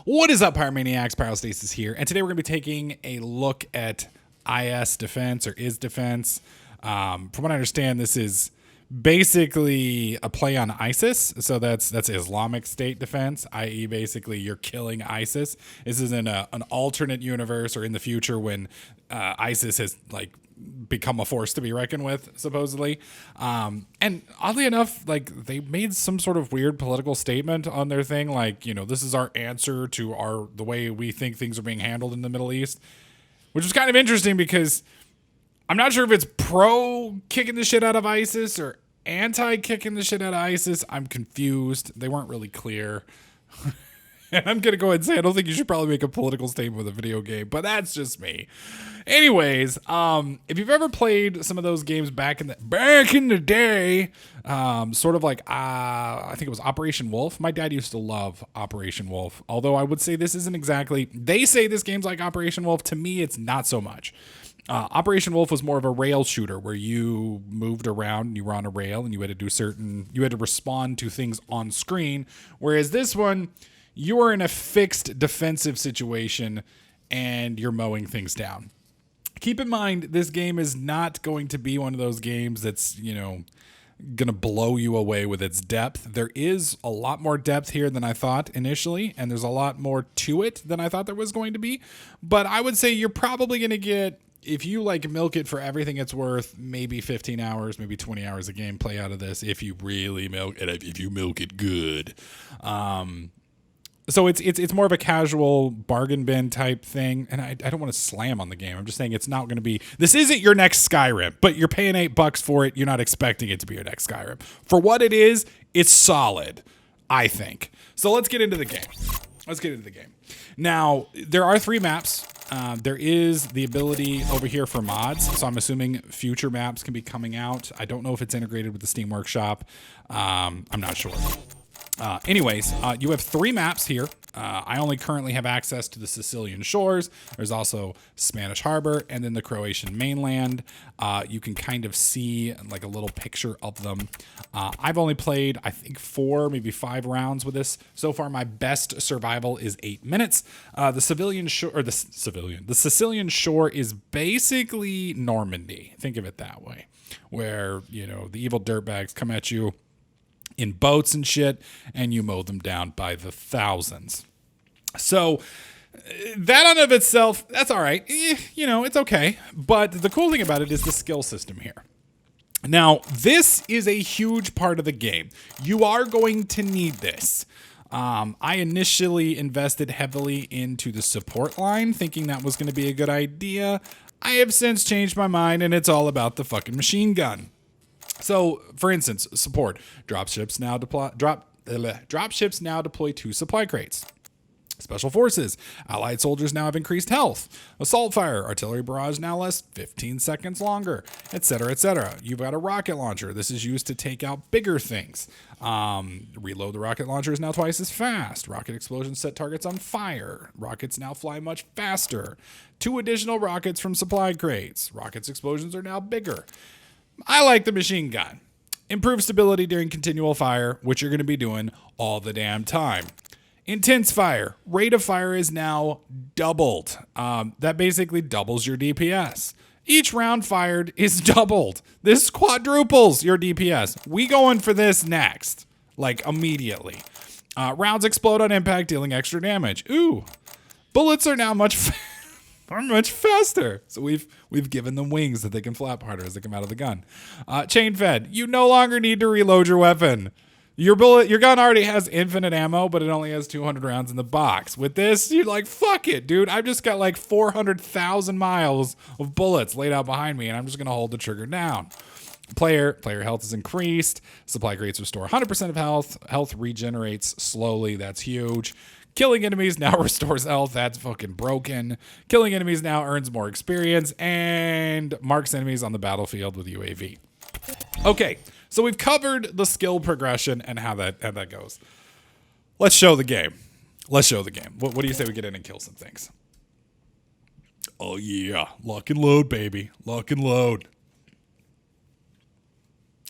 What is up, Pyromaniacs? Pyrostasis here, and today we're going to be taking a look at IS defense, or is defense. From what I understand, this is basically a play on ISIS, so that's Islamic State defense, i.e. basically you're killing ISIS. This is in an alternate universe, or in the future when ISIS has become a force to be reckoned with, supposedly. And oddly enough, they made some sort of weird political statement on their thing, this is our answer to the way we think things are being handled in the Middle East, which was kind of interesting because I'm not sure if it's pro kicking the shit out of ISIS or anti kicking the shit out of ISIS. I'm confused. They weren't really clear. And I'm going to go ahead and say I don't think you should probably make a political statement with a video game, but that's just me. Anyways, if you've ever played some of those games back in the day, sort of I think it was Operation Wolf. My dad used to love Operation Wolf, although I would say this isn't exactly, they say this game's like Operation Wolf. To me, it's not so much. Operation Wolf was more of a rail shooter where you moved around and you were on a rail and you had to respond to things on screen. Whereas this one, you are in a fixed defensive situation and you're mowing things down. Keep in mind, this game is not going to be one of those games that's, going to blow you away with its depth. There is a lot more depth here than I thought initially, and there's a lot more to it than I thought there was going to be. But I would say you're probably going to get, if you milk it for everything it's worth, maybe 15 hours, maybe 20 hours of gameplay out of this if you really milk it, if you milk it good. So it's more of a casual bargain bin type thing, and I don't want to slam on the game. I'm just saying it's not going to be. This isn't your next Skyrim, but you're paying $8 for it. You're not expecting it to be your next Skyrim. For what it is, it's solid, I think. So let's get into the game. Now there are 3 maps. There is the ability over here for mods, so I'm assuming future maps can be coming out. I don't know if it's integrated with the Steam Workshop. I'm not sure. Anyways, you have 3 maps here. I only currently have access to the Sicilian shores. There's also Spanish Harbor and then the Croatian mainland. You can kind of see a little picture of them. I've only played, I think, 4, maybe 5 rounds with this. So far, my best survival is 8 minutes. The Sicilian shore is basically Normandy. Think of it that way, where, the evil dirtbags come at you in boats and shit, and you mow them down by the thousands. So that on of itself, that's all right. It's okay. But the cool thing about it is the skill system here. Now, this is a huge part of the game. You are going to need this. I initially invested heavily into the support line, thinking that was going to be a good idea. I have since changed my mind, and it's all about the fucking machine gun. So, for instance, support. Dropships now deploy 2 supply crates. Special forces. Allied soldiers now have increased health. Assault fire. Artillery barrage now lasts 15 seconds longer, etc., etc. You've got a rocket launcher. This is used to take out bigger things. Reload the rocket launcher is now twice as fast. Rocket explosions set targets on fire. Rockets now fly much faster. 2 additional rockets from supply crates. Rockets' explosions are now bigger. I like the machine gun. Improved stability during continual fire, which you're going to be doing all the damn time. Intense fire. Rate of fire is now doubled. That basically doubles your DPS. Each round fired is doubled. This quadruples your DPS. We going for this next. Immediately. Rounds explode on impact, dealing extra damage. Ooh. Bullets are now much faster. So we've given them wings that they can flap harder as they come out of the gun. Chain fed. You no longer need to reload your weapon. Your gun already has infinite ammo, but it only has 200 rounds in the box. With this, you're like, fuck it, dude. I've just got 400,000 miles of bullets laid out behind me, and I'm just gonna hold the trigger down. Player health is increased. Supply crates restore 100% of health. Health regenerates slowly. That's huge. Killing enemies now restores health. That's fucking broken. Killing enemies now earns more experience and marks enemies on the battlefield with UAV. Okay, so we've covered the skill progression and how that goes. Let's show the game. What do you say we get in and kill some things? Oh yeah, lock and load, baby. Lock and load.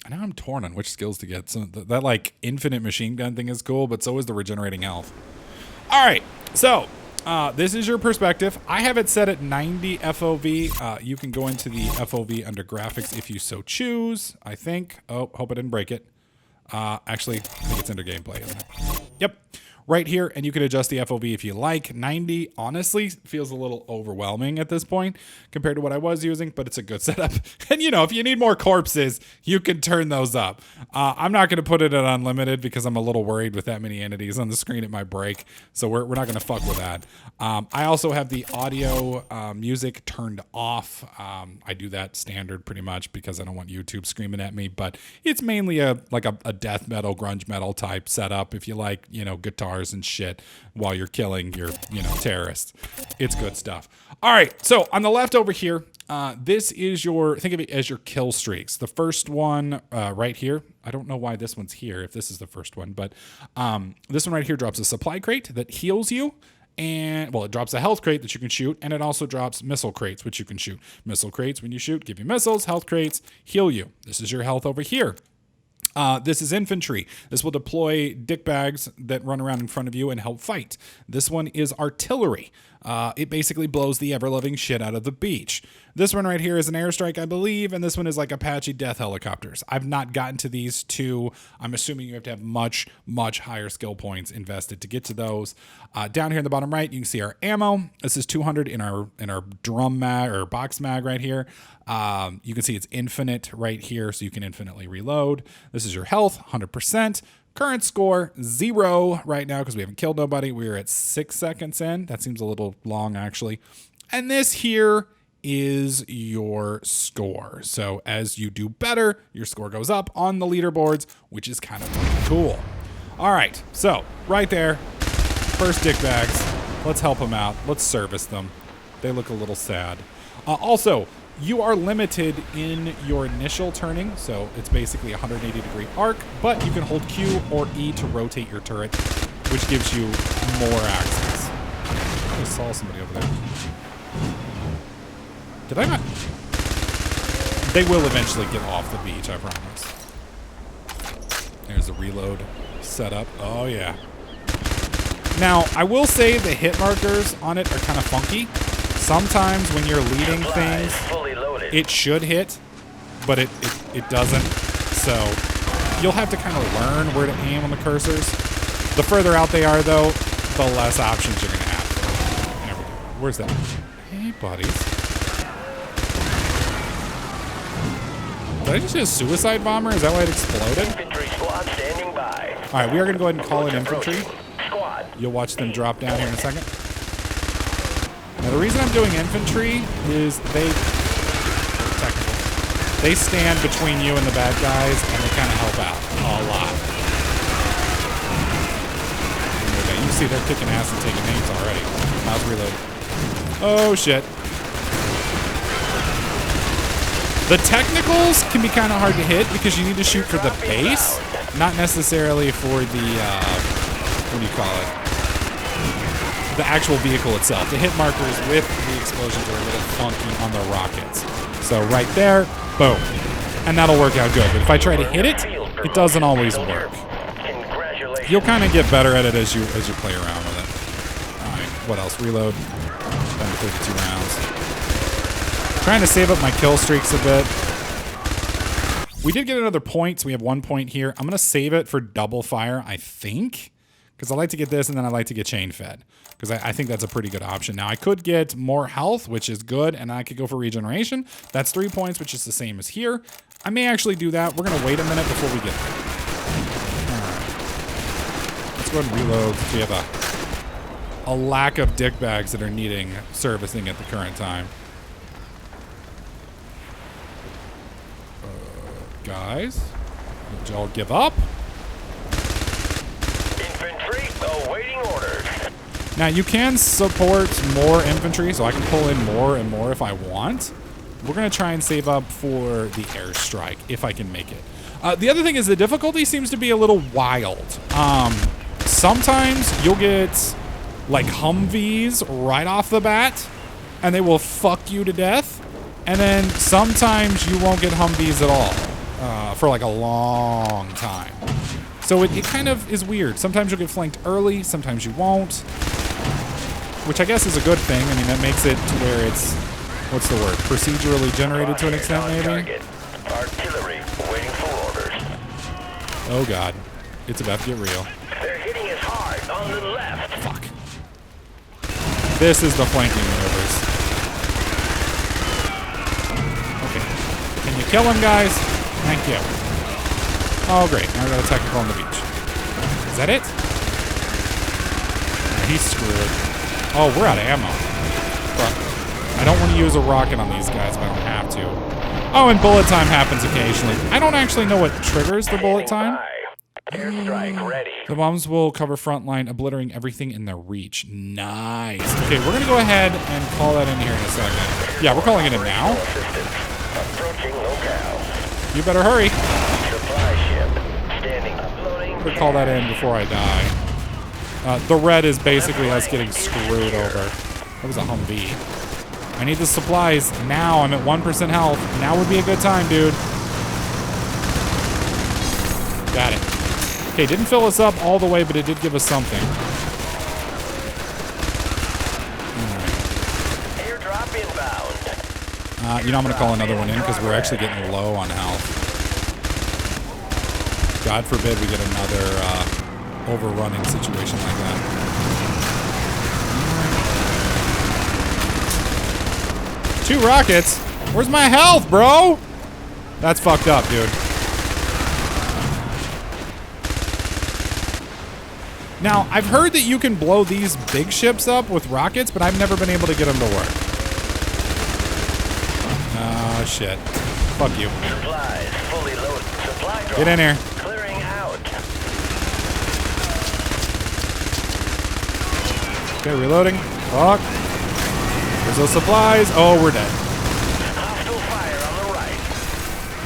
I know I'm torn on which skills to get. So that infinite machine gun thing is cool, but so is the regenerating health. All right, So, this is your perspective. I have it set at 90 FOV. You can go into the FOV under graphics if you so choose, I think. Oh, hope I didn't break it. Actually, I think it's under gameplay, isn't it? Yep. Right here, and you can adjust the FOV if you like. 90, honestly, feels a little overwhelming at this point compared to what I was using, but it's a good setup. And, you know, if you need more corpses, you can turn those up. I'm not going to put it at unlimited because I'm a little worried with that many entities on the screen it might break, so we're not going to fuck with that. I also have the audio music turned off. I do that standard pretty much because I don't want YouTube screaming at me, but it's mainly a death metal, grunge metal type setup if you like, you know, guitar and shit while you're killing your, you know, terrorists. It's good stuff. All right, so on the left over here, this is your, think of it as your kill streaks. The first one right here, I don't know why this one's here if this is the first one, but this one right here drops a supply crate that heals you. And, well, it drops a health crate that you can shoot, and it also drops missile crates, which you can shoot. Missile crates, when you shoot, give you missiles. Health crates, heal you. This is your health over here. This is infantry. This will deploy dick bags that run around in front of you and help fight. This one is artillery. It basically blows the ever-loving shit out of the beach. This one right here is an airstrike, I believe, and this one is like Apache death helicopters. I've not gotten to these two. I'm assuming you have to have much, much higher skill points invested to get to those. Down here in the bottom right, you can see our ammo. This is 200 in our drum mag or box mag right here. You can see it's infinite right here, so you can infinitely reload. This is your health, 100%. Current score, 0 right now because we haven't killed nobody. We're at 6 seconds in. That seems a little long, actually. And this here is your score. So as you do better, your score goes up on the leaderboards, which is kind of cool. All right, so right there, first dick bags. Let's help them out. Let's service them. They look a little sad. Also, you are limited in your initial turning, so it's basically a 180-degree arc, but you can hold Q or E to rotate your turret, which gives you more access. I just saw somebody over there. Did I not? They will eventually get off the beach, I promise. There's the reload setup. Oh, yeah. Now, I will say the hit markers on it are kind of funky. Sometimes when you're leading things, it should hit, but it doesn't. So you'll have to kind of learn where to aim on the cursors. The further out they are, though, the less options you're going to have. There we go. Where's that? Hey, buddies. Did I just hit a suicide bomber? Is that why it exploded? Infantry squad standing by. All right, we are going to go ahead and call in infantry. You'll watch them drop down here in a second. Now, the reason I'm doing infantry is they stand between you and the bad guys, and they kind of help out a lot. Okay, you see they're kicking ass and taking names already. Mouse reload. Oh, shit. The technicals can be kind of hard to hit because you need to shoot for the base, not necessarily for the, what do you call it? The actual vehicle itself. The hit markers with the explosions are a little funky on the rockets. So right there, boom. And that'll work out good. But if I try to hit it, it doesn't always work. You'll kind of get better at it as you play around with it. All right, what else? Reload. Spend 32 rounds. Trying to save up my kill streaks a bit. We did get another point, so we have 1 point here. I'm going to save it for double fire, I think. Because I like to get this, and then I like to get chain fed. Because I think that's a pretty good option. Now, I could get more health, which is good, and I could go for regeneration. That's 3 points, which is the same as here. I may actually do that. We're going to wait a minute before we get there. All right. Let's go ahead and reload. We have a lack of dick bags that are needing servicing at the current time. Guys, did y'all give up? Infantry awaiting orders. Now, you can support more infantry, so I can pull in more and more if I want. We're going to try and save up for the airstrike, if I can make it. The other thing is the difficulty seems to be a little wild. Sometimes you'll get, like, Humvees right off the bat, and they will fuck you to death. And then sometimes you won't get Humvees at all for, like, a long time. So it kind of is weird. Sometimes you'll get flanked early, sometimes you won't. which I guess is a good thing. I mean, that makes it to where it's, what's the word, procedurally generated to an extent, maybe? Target. Artillery waiting for orders. Oh god, it's about to get real. They're hitting us hard on the left. Fuck. This is the flanking maneuvers. Okay. Can you kill him, guys? Thank you. Oh, great. Now we got a technical on the beach. Is that it? Yeah, he's screwed. Oh, we're out of ammo. But I don't want to use a rocket on these guys, but I don't have to. Oh, and bullet time happens occasionally. I don't actually know what triggers the bullet time. Airstrike ready. The bombs will cover front line, obliterating everything in their reach. Nice. Okay, we're going to go ahead and call that in here in a second. Yeah, we're calling it in now. Approaching locale. You better hurry. Supply ship. Standing. Uploading. I'm going to call that in before I die. The red is basically us getting screwed over. That was a Humvee. I need the supplies now. I'm at 1% health. Now would be a good time, dude. Got it. Okay, didn't fill us up all the way, but it did give us something. Airdrop inbound. You know, I'm going to call another one in because we're actually getting low on health. God forbid we get another overrunning situation like that. 2 rockets? Where's my health, bro? That's fucked up, dude. Now, I've heard that you can blow these big ships up with rockets, but I've never been able to get them to work. Oh, shit. Fuck you. Supplies fully loaded. Supply drop. Get in here. Clearing out. Okay, reloading. Fuck. There's those supplies. Oh, we're dead. Hostile fire on the right.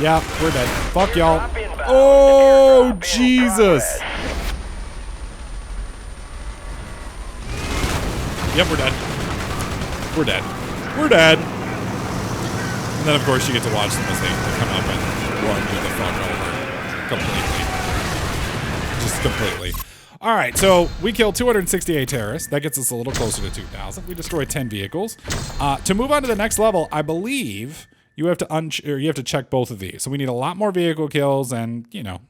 Yeah, we're dead. Fuck y'all. Airdrop inbound. Oh, Airdrop in Jesus. progress. Yep, we're dead. We're dead. We're dead. And then, of course, you get to watch them as they come up and run you the fuck over. Completely. Just completely. All right, so we killed 268 terrorists. That gets us a little closer to 2,000. We destroyed 10 vehicles. To move on to the next level, I believe you have to check both of these. So we need a lot more vehicle kills and, you know,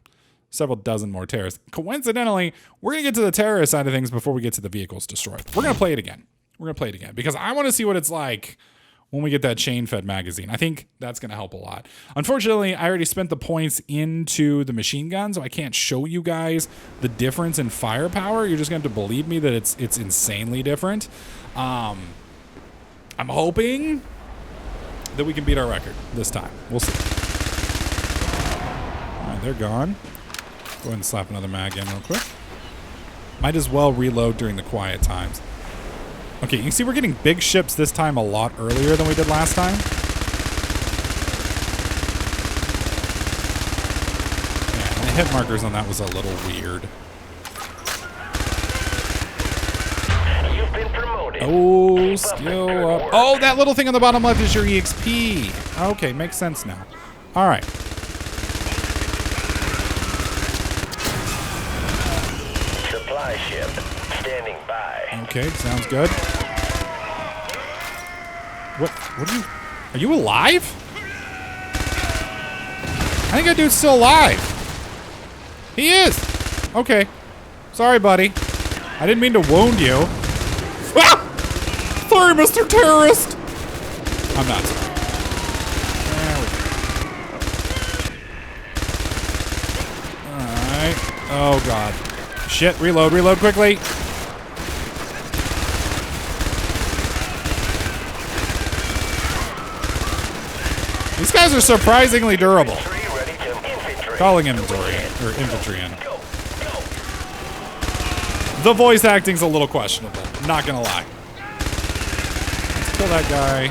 several dozen more terrorists. Coincidentally, we're going to get to the terrorist side of things before we get to the vehicles destroyed. We're going to play it again. We're going to play it again because I want to see what it's like when we get that chain-fed magazine. I think that's going to help a lot. Unfortunately, I already spent the points into the machine gun, so I can't show you guys the difference in firepower. You're just going to have to believe me that it's insanely different. I'm hoping that we can beat our record this time. We'll see. All right, they're gone. Go ahead and slap another mag in real quick. Might as well reload during the quiet times. Okay, you can see we're getting big ships this time a lot earlier than we did last time. Yeah, and the hit markers on that was a little weird. You've been promoted. Oh, skill up. Oh, that little thing on the bottom left is your EXP. Okay, makes sense now. All right. Supply ship standing by. Okay, sounds good. What are you alive? I think that dude's still alive. He is. Okay. Sorry, buddy. I didn't mean to wound you. Ah! Sorry, Mr. Terrorist. I'm not sorry. Alright. Oh, God. Shit, reload quickly. These guys are surprisingly durable. Calling inventory, or infantry in. The voice acting's a little questionable, not gonna lie. Let's kill that guy.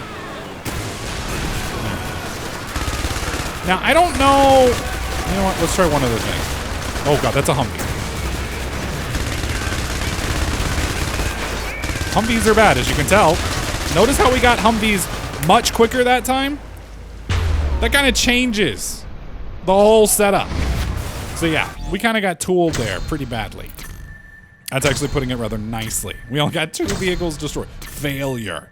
Now, I don't know... You know what, let's try one other thing. Oh god, that's a Humvee. Humvees are bad, as you can tell. Notice how we got Humvees much quicker that time? That kind of changes the whole setup. So yeah, we kind of got tooled there pretty badly. That's actually putting it rather nicely. We only got 2 vehicles destroyed. Failure.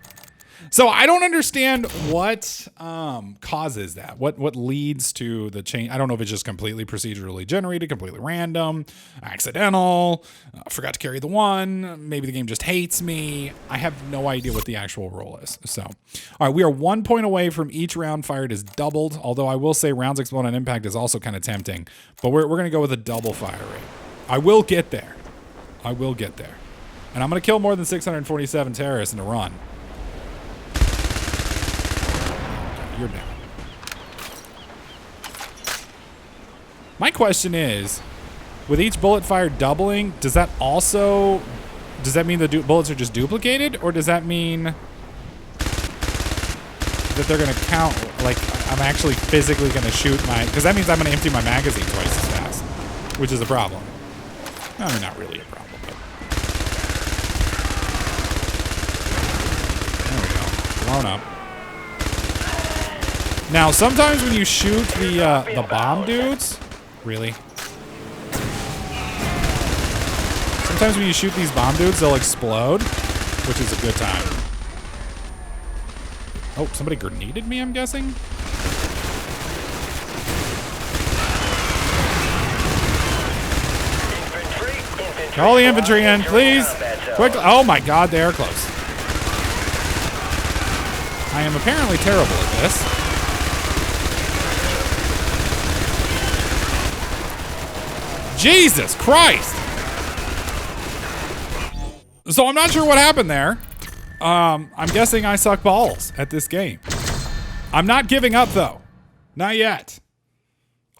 So I don't understand what causes that. What leads to the change? I don't know if it's just completely procedurally generated, completely random, accidental, forgot to carry the 1. Maybe the game just hates me. I have no idea what the actual role is. So, all right, we are 1 point away from each round fired is doubled. Although I will say rounds explode on impact is also kind of tempting. But we're going to go with a double fire rate. I will get there. I will get there. And I'm going to kill more than 647 terrorists in a run. You're down. My question is, with each bullet fire doubling, does that mean the bullets are just duplicated, or does that mean that they're going to count, like I'm actually physically going to shoot because that means I'm going to empty my magazine twice as fast, which is a problem. I mean, not really a problem, but there we go. Blown up. Now, sometimes when you shoot the bomb dudes, really? Sometimes when you shoot these bomb dudes, they'll explode, which is a good time. Oh, somebody grenaded me, I'm guessing? Call the infantry in, please. Quickly. Oh my God, they are close. I am apparently terrible at this. Jesus Christ! So I'm not sure what happened there. I'm guessing I suck balls at this game. I'm not giving up though. Not yet.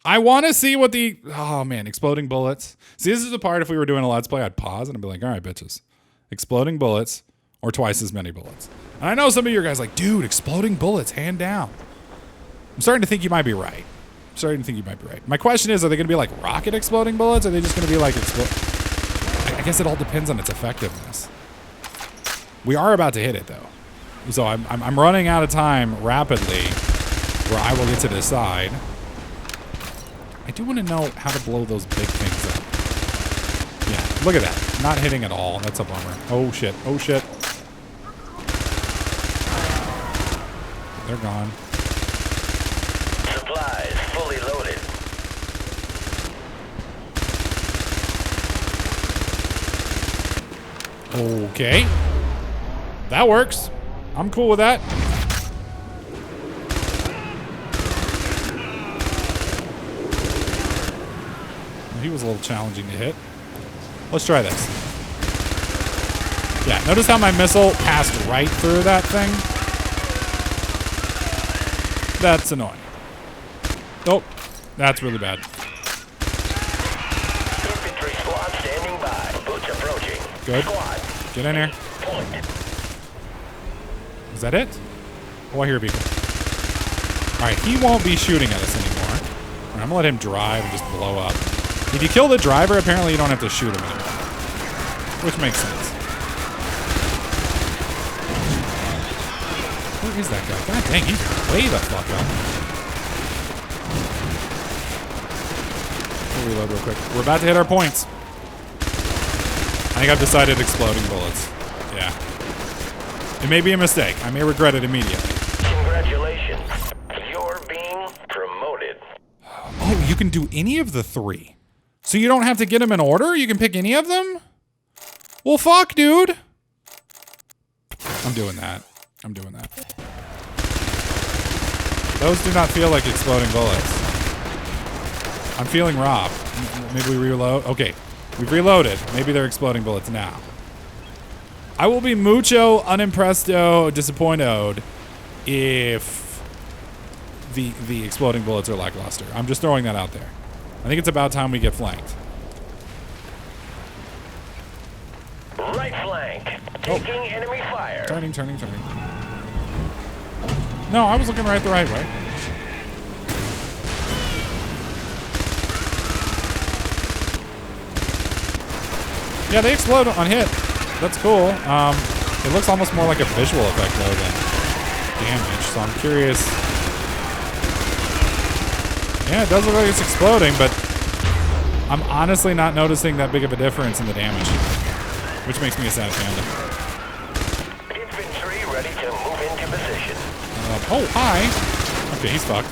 I want to see what oh man, exploding bullets. See, this is the part if we were doing a Let's Play, I'd pause and I'd be like, all right, bitches. Exploding bullets or twice as many bullets. And I know some of you guys are like, dude, exploding bullets, hand down. I'm starting to think you might be right. My question is, are they going to be like rocket exploding bullets? Or are they just going to be like I guess it all depends on its effectiveness. We are about to hit it though. So I'm running out of time rapidly where I will get to decide. I do want to know how to blow those big things up. Yeah, look at that. Not hitting at all. That's a bummer. Oh shit. Oh shit. They're gone. Supplies fully loaded. Okay. That works. I'm cool with that. He was a little challenging to hit. Let's try this. Yeah, notice how my missile passed right through that thing? That's annoying. Oh, that's really bad. Infantry squad standing by. Boots approaching. Good. Squad. Get in here. Point. Is that it? Oh, I hear people. Alright, he won't be shooting at us anymore. Right, I'm gonna let him drive and just blow up. If you kill the driver, apparently you don't have to shoot him anymore. Which makes sense. Where is that guy? God dang, he's way the fuck up. We'll reload real quick. We're about to hit our points. I think I've decided exploding bullets. Yeah. It may be a mistake. I may regret it immediately. Congratulations. You're being promoted. Oh, you can do any of the 3. So you don't have to get them in order? You can pick any of them? Well, fuck, dude. I'm doing that. Those do not feel like exploding bullets. I'm feeling robbed. Maybe we reload. Okay, we've reloaded. Maybe they're exploding bullets now. I will be mucho unimpresto disappointed if the exploding bullets are lackluster. I'm just throwing that out there. I think it's about time we get flanked. Right flank. Taking enemy fire. Turning. No, I was looking the right way. Yeah, they explode on hit. That's cool. It looks almost more like a visual effect though than damage. So I'm curious. Yeah, it does look like it's exploding, but I'm honestly not noticing that big of a difference in the damage. which makes me a sad panda. Infantry ready to move into position. Oh, hi. Okay, he's fucked.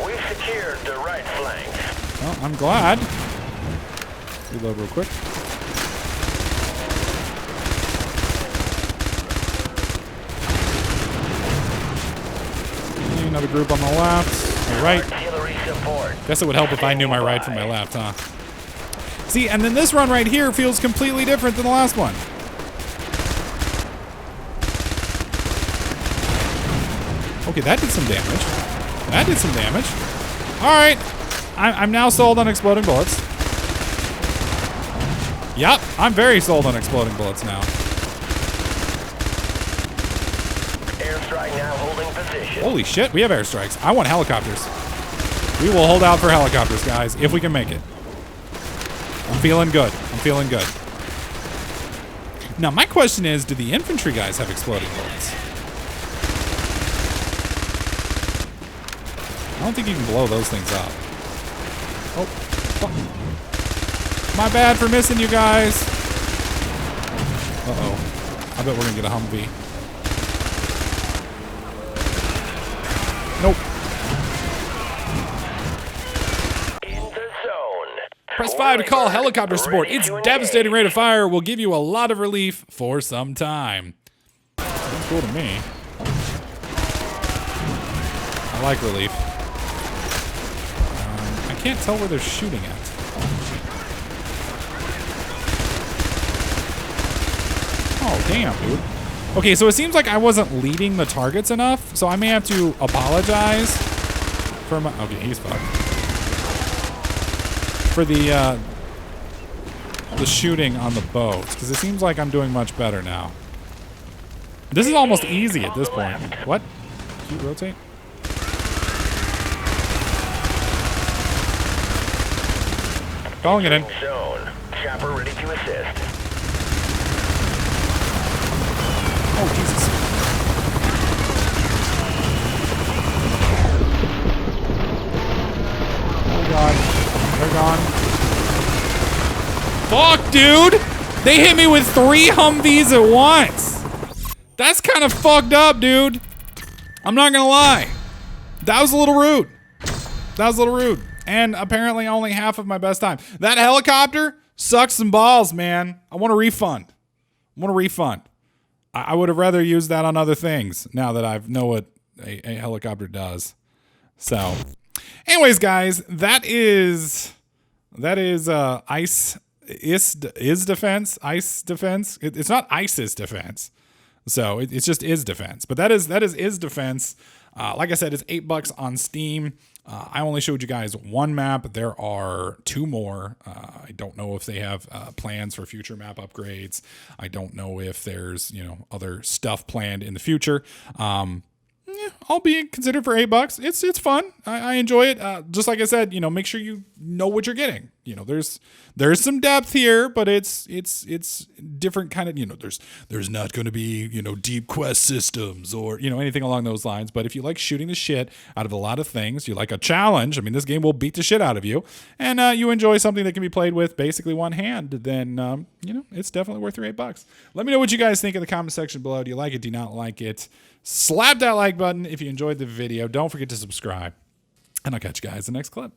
We've secured the right flank. Well, I'm glad. Reload real quick. Another group on the left. All right. Artillery support. Guess it would help if I knew my right from my left, huh? See, and then this run right here feels completely different than the last one. Okay, that did some damage. That did some damage. All right. I'm now sold on exploding bullets. Yep, I'm very sold on exploding bullets now. Airstrike now holding position. Holy shit, we have airstrikes. I want helicopters. We will hold out for helicopters, guys, if we can make it. I'm feeling good. I'm feeling good. Now, my question is, do the infantry guys have exploding bullets? I don't think you can blow those things up. Oh, fuck. My bad for missing you guys. Uh-oh. I bet we're going to get a Humvee. Nope. In the zone. Press 5 to call helicopter support. Its devastating rate of fire will give you a lot of relief for some time. Sounds cool to me. I like relief. I can't tell where they're shooting at. Oh, damn, dude. Okay, so it seems like I wasn't leading the targets enough, so I may have to apologize for my... Okay, he's fucked. For the shooting on the boats, because it seems like I'm doing much better now. This is almost easy at this point. What? Can you rotate? Calling it in. Zone. Chopper ready to assist. Oh, Jesus. Oh, God. They're gone. Fuck, dude! They hit me with 3 Humvees at once! That's kind of fucked up, dude. I'm not gonna lie. That was a little rude. That was a little rude. And apparently only half of my best time. That helicopter sucks some balls, man. I want a refund. I would have rather used that on other things now that I know what a helicopter does. So, anyways, guys, that is ICE is defense. ICE defense. It's not ISIS defense. So it's just is defense. But that is defense. Like I said, it's $8 on Steam. I only showed you guys one map. There are 2 more. I don't know if they have plans for future map upgrades. I don't know if there's, other stuff planned in the future. I'll be considered for $8. It's fun. I enjoy it. Just like I said, make sure you know what you're getting. There's some depth here, but it's different kind of, there's not going to be, deep quest systems or, anything along those lines. But if you like shooting the shit out of a lot of things, you like a challenge, I mean, this game will beat the shit out of you, and you enjoy something that can be played with basically one hand, then, it's definitely worth your $8. Let me know what you guys think in the comment section below. Do you like it? Do you not like it? Slap that like button if you enjoyed the video. Don't forget to subscribe, and I'll catch you guys in the next clip.